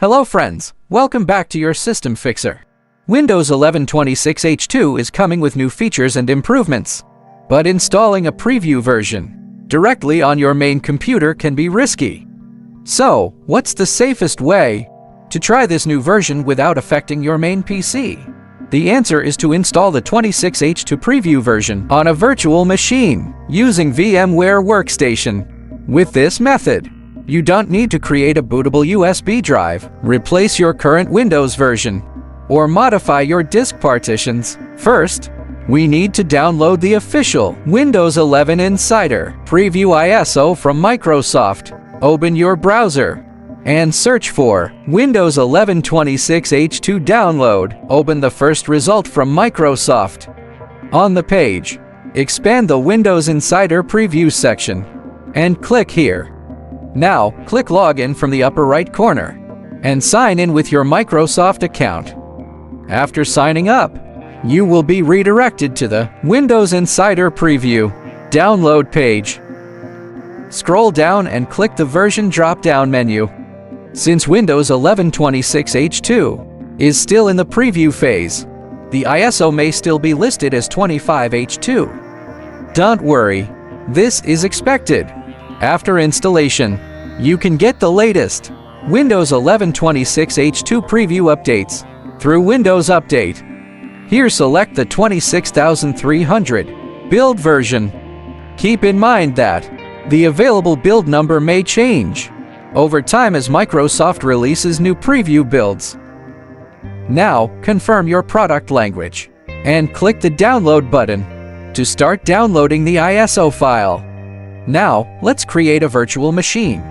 Hello friends, welcome back to your System Fixer. Windows 11 26H2 is coming with new features and improvements, but installing a preview version directly on your main computer can be risky. So, what's the safest way to try this new version without affecting your main PC? The answer is to install the 26H2 preview version on a virtual machine using VMware Workstation. With this method, you don't need to create a bootable USB drive, replace your current Windows version, or modify your disk partitions. First, we need to download the official Windows 11 Insider Preview ISO from Microsoft. Open your browser and search for Windows 11 26H2 download. Open the first result from Microsoft. On the page, expand the Windows Insider Preview section and click here. Now, click Login from the upper right corner and sign in with your Microsoft account. After signing up, you will be redirected to the Windows Insider Preview download page. Scroll down and click the version drop-down menu. Since Windows 11 26H2 is still in the preview phase, the ISO may still be listed as 25H2. Don't worry, this is expected. After installation, you can get the latest Windows 11 26H2 preview updates through Windows Update. Here select the 26300 build version. Keep in mind that the available build number may change over time as Microsoft releases new preview builds. Now, confirm your product language and click the download button to start downloading the ISO file. Now, let's create a virtual machine.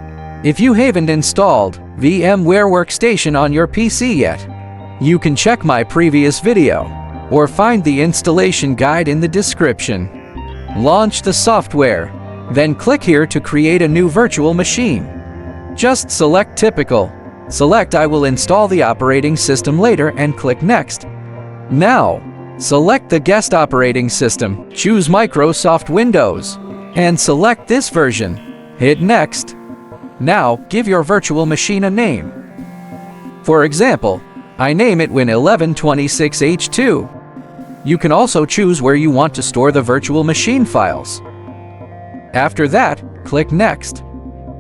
If you haven't installed VMware Workstation on your PC yet, you can check my previous video or find the installation guide in the description. Launch the software, then click here to create a new virtual machine. Just select Typical. Select I will install the operating system later and click Next. Now, select the guest operating system. Choose Microsoft Windows and select this version. Hit Next. Now, give your virtual machine a name. For example, I name it Win 11 26H2. You can also choose where you want to store the virtual machine files. After that, click Next.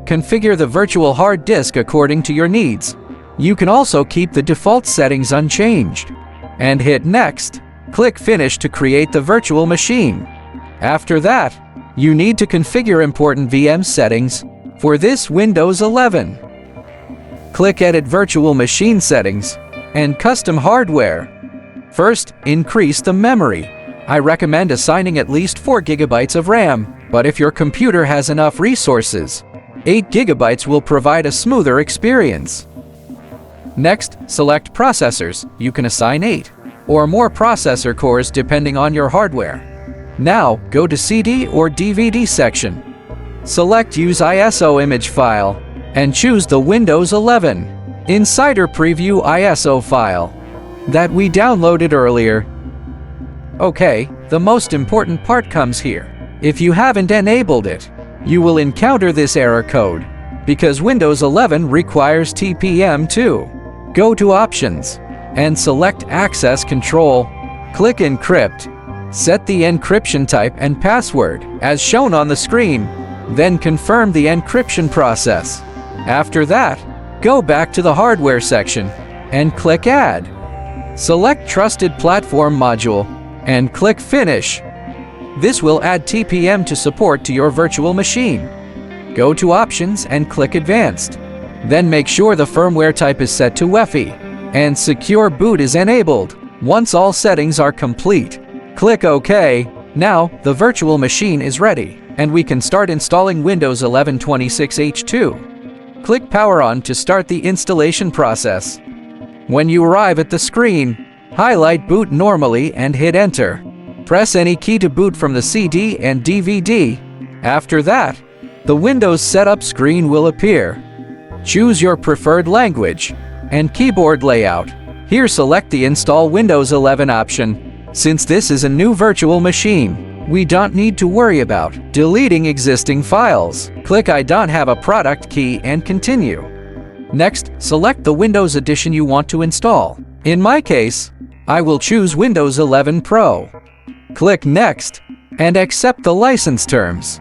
Configure the virtual hard disk according to your needs. You can also keep the default settings unchanged. And hit Next. Click Finish to create the virtual machine. After that, you need to configure important VM settings for this Windows 11. Click Edit Virtual Machine Settings and Custom Hardware. First, increase the memory. I recommend assigning at least 4 GB of RAM, but if your computer has enough resources, 8 GB will provide a smoother experience. Next, select processors. You can assign 8 or more processor cores depending on your hardware. Now, go to CD or DVD section. Select Use ISO image file and choose the Windows 11 Insider Preview ISO file that we downloaded earlier. Okay, the most important part comes here. If you haven't enabled it, you will encounter this error code because Windows 11 requires TPM2. Go to Options and select Access Control. Click Encrypt. Set the encryption type and password as shown on the screen, then confirm the encryption process. After that, go back to the hardware section and click Add. Select Trusted Platform Module and click Finish. This will add TPM to support to your virtual machine. Go to Options and click Advanced. Then make sure the firmware type is set to Wi-Fi and Secure Boot is enabled. Once all settings are complete, click OK. Now, the virtual machine is ready, and we can start installing Windows 11 26H2. Click Power On to start the installation process. When you arrive at the screen, highlight Boot normally and hit Enter. Press any key to boot from the CD and DVD. After that, the Windows setup screen will appear. Choose your preferred language and keyboard layout. Here select the Install Windows 11 option. Since this is a new virtual machine, we don't need to worry about deleting existing files. Click I don't have a product key and continue. Next, select the Windows edition you want to install. In my case, I will choose Windows 11 Pro. Click Next and accept the license terms.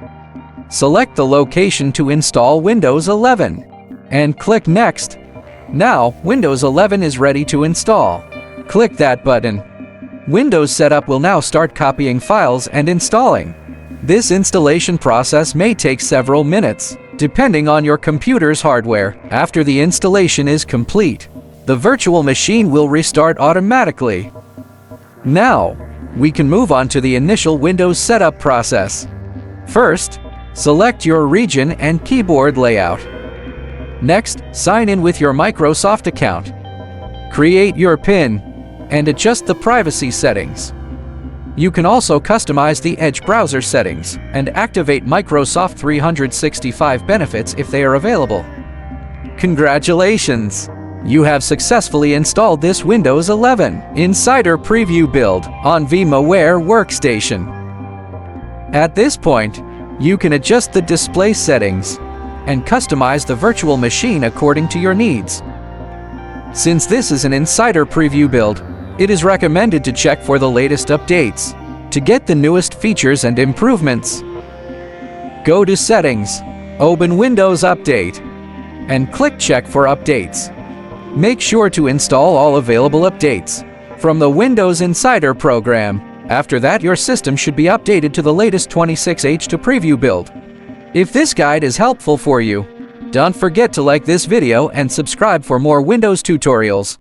Select the location to install Windows 11 and click Next. Now, Windows 11 is ready to install. Click that button. Windows Setup will now start copying files and installing. This installation process may take several minutes, depending on your computer's hardware. After the installation is complete, the virtual machine will restart automatically. Now, we can move on to the initial Windows setup process. First, select your region and keyboard layout. Next, sign in with your Microsoft account. Create your PIN and adjust the privacy settings. You can also customize the Edge browser settings and activate Microsoft 365 benefits if they are available. Congratulations! You have successfully installed this Windows 11 Insider Preview build on VMware Workstation. At this point, you can adjust the display settings and customize the virtual machine according to your needs. Since this is an Insider Preview build, it is recommended to check for the latest updates to get the newest features and improvements. Go to Settings, open Windows Update, and click Check for updates. Make sure to install all available updates from the Windows Insider program. After that, your system should be updated to the latest 26H2 Preview build. If this guide is helpful for you, don't forget to like this video and subscribe for more Windows tutorials.